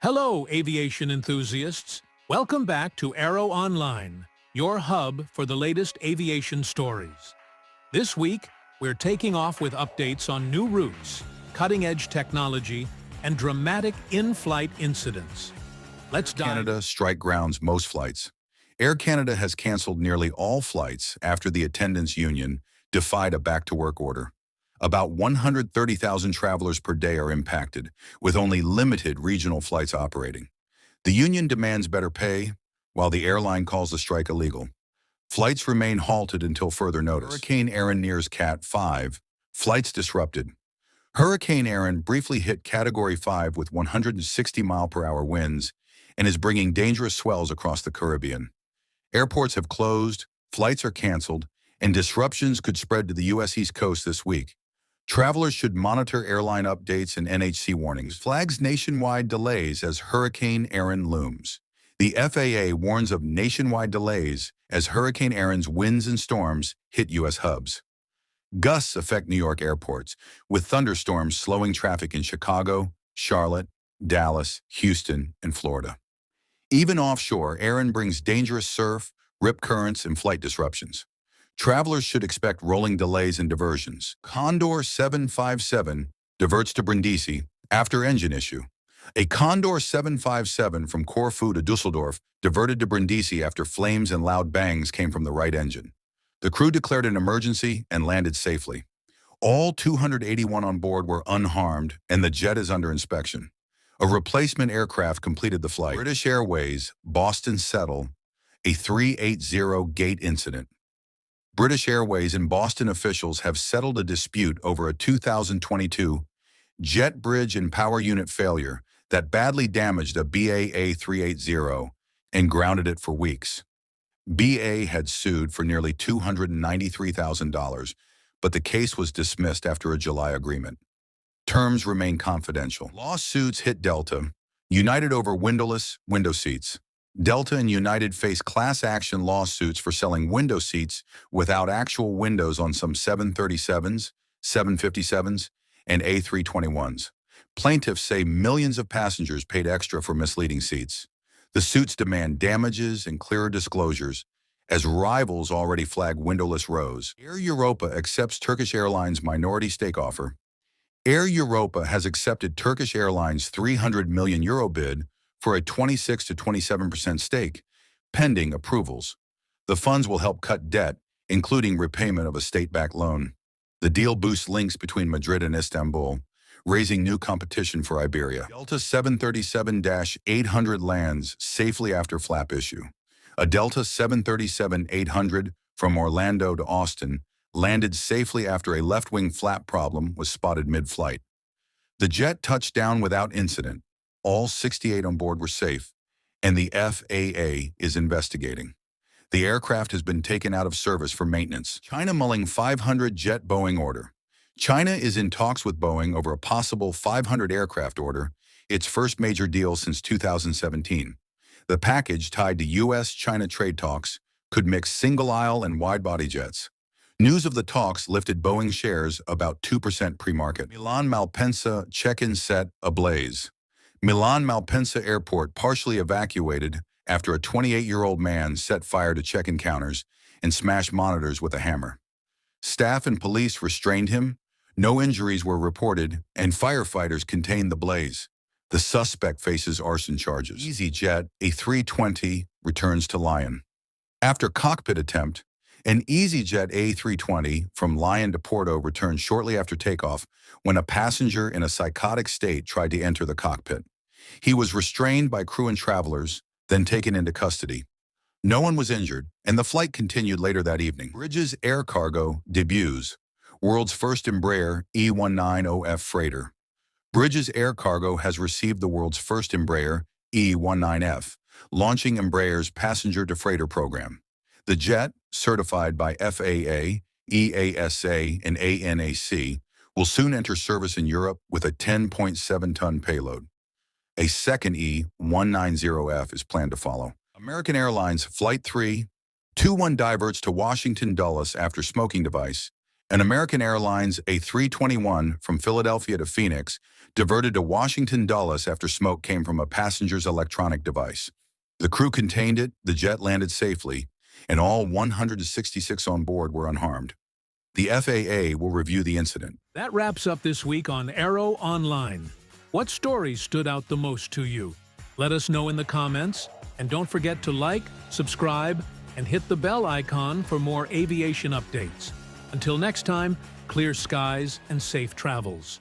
Hello, aviation enthusiasts. Welcome back to Aeroonline, your hub for the latest aviation stories. This week, we're taking off with updates on new routes, cutting-edge technology, and dramatic in-flight incidents. Let's dive. Canada strike grounds most flights. Air Canada has canceled nearly all flights after the attendants union defied a back-to-work order. About 130,000 travelers per day are impacted, with only limited regional flights operating. The union demands better pay, while the airline calls the strike illegal. Flights remain halted until further notice. Hurricane Erin nears Cat 5. Flights disrupted. Hurricane Erin briefly hit Category 5 with 160-mile-per-hour winds and is bringing dangerous swells across the Caribbean. Airports have closed, flights are canceled, and disruptions could spread to the U.S. East Coast this week. Travelers should monitor airline updates and NHC warnings. Flags nationwide delays as Hurricane Erin looms. The FAA warns of nationwide delays as Hurricane Erin's winds and storms hit U.S. hubs. Gusts affect New York airports, with thunderstorms slowing traffic in Chicago, Charlotte, Dallas, Houston, and Florida. Even offshore, Erin brings dangerous surf, rip currents, and flight disruptions. Travelers should expect rolling delays and diversions. Condor 757 diverts to Brindisi after engine issue. A Condor 757 from Corfu to Dusseldorf diverted to Brindisi after flames and loud bangs came from the right engine. The crew declared an emergency and landed safely. All 281 on board were unharmed, and the jet is under inspection. A replacement aircraft completed the flight. British Airways, Boston settle a 380 gate incident. British Airways and Boston officials have settled a dispute over a 2022 jet bridge and power unit failure that badly damaged a BA 380 and grounded it for weeks. BA had sued for nearly $293,000, but the case was dismissed after a July agreement. Terms remain confidential. Lawsuits hit Delta, United over windowless window seats. Delta and United face class action lawsuits for selling window seats without actual windows on some 737s, 757s, and A321s. Plaintiffs say millions of passengers paid extra for misleading seats. The suits demand damages and clearer disclosures, as rivals already flag windowless rows. Air Europa accepts Turkish Airlines' minority stake offer. Air Europa has accepted Turkish Airlines' €300 million bid for a 26 to 27% stake, pending approvals. The funds will help cut debt, including repayment of a state-backed loan. The deal boosts links between Madrid and Istanbul, raising new competition for Iberia. Delta 737-800 lands safely after flap issue. A Delta 737-800 from Orlando to Austin landed safely after a left-wing flap problem was spotted mid-flight. The jet touched down without incident. All 68 on board were safe, and the FAA is investigating. The aircraft has been taken out of service for maintenance. China mulling 500 jet Boeing order. China is in talks with Boeing over a possible 500 aircraft order, its first major deal since 2017. The package, tied to U.S.-China trade talks, could mix single-aisle and wide-body jets. News of the talks lifted Boeing shares about 2% pre-market. Milan Malpensa check-in set ablaze. Milan Malpensa Airport partially evacuated after a 28-year-old man set fire to check-in counters and smashed monitors with a hammer. Staff and police restrained him, no injuries were reported, and firefighters contained the blaze. The suspect faces arson charges. EasyJet A320 returns to Lyon. After Cockpit attempt, an EasyJet A320 from Lyon to Porto returned shortly after takeoff when a passenger in a psychotic state tried to enter the cockpit. He was restrained by crew and travelers, then taken into custody. No one was injured, and the flight continued later that evening. Bridges Air Cargo debuts, world's first Embraer E190F freighter. Bridges Air Cargo has received the world's first Embraer E19F, launching Embraer's passenger-to-freighter program. The jet, certified by FAA, EASA, and ANAC, will soon enter service in Europe with a 10.7-ton payload. A second E190F is planned to follow. American Airlines Flight 321 diverts to Washington Dulles after smoking device, An American Airlines A321 from Philadelphia to Phoenix diverted to Washington Dulles after smoke came from a passenger's electronic device. The crew contained it, the jet landed safely, and all 166 on board were unharmed. The FAA will review the incident. That wraps up this week on Aeroonline. What stories stood out the most to you? Let us know in the comments, and don't forget to like, subscribe, and hit the bell icon for more aviation updates. Until next time, clear skies and safe travels.